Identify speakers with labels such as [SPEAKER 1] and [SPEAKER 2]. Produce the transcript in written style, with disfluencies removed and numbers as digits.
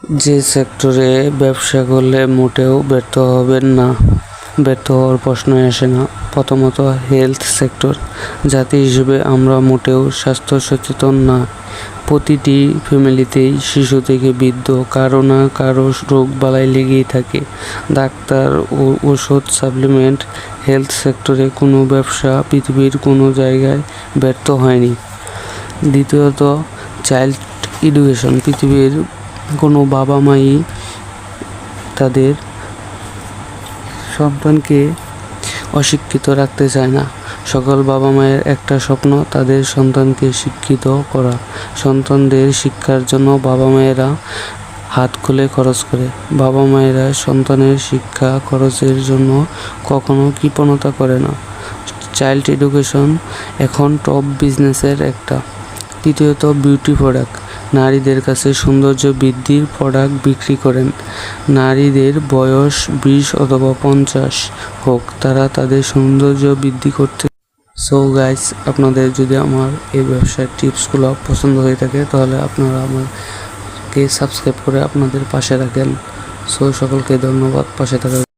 [SPEAKER 1] যে সেক্টরে ব্যবসা করলে মোটেও ব্যর্থ হবেন না, ব্যর্থ হওয়ার প্রশ্নই আসে না। প্রথমত হেলথ সেক্টর। জাতি হিসেবে আমরা মোটেও স্বাস্থ্য সচেতন না। প্রতিটি ফ্যামিলিতেই শিশু থেকে বৃদ্ধ কারো না কারো রোগ বালাই লেগেই থাকে। ডাক্তার ও ওষুধ সাপ্লিমেন্ট। হেলথ সেক্টরে কোনো ব্যবসা পৃথিবীর কোনো জায়গায় ব্যর্থ হয়নি। দ্বিতীয়ত চাইল্ড এডুকেশন। পৃথিবীর কোনো বাবা মাই তাদের সন্তানকে অশিক্ষিত রাখতে চায় না। সকল বাবা মায়ের একটা স্বপ্ন তাদের সন্তানকে শিক্ষিত করা। সন্তানদের শিক্ষার জন্য বাবা মায়েরা হাত খুলে খরচ করে। বাবা মায়েরা সন্তানের শিক্ষা খরচের জন্য কখনো কৃপণতা করে না। চাইল্ড এডুকেশন এখন টপ বিজনেসের একটা। তৃতীয়ত বিউটি প্রোডাক্ট। নারীদের কাছে সৌন্দর্য বৃদ্ধির প্রোডাক্ট বিক্রি করেন। নারীদের বয়স 20 অথবা 50 হোক, তারা তাদের সৌন্দর্য বৃদ্ধি করতে। সো গাইস, আপনাদের যদি আমার এই ব্যবসার টিপসগুলো পছন্দ হয়ে থাকে তাহলে আপনারা আমাকে সাবস্ক্রাইব করে আপনাদের পাশে রাখেন। সো সকলকে ধন্যবাদ পাশে থাকার।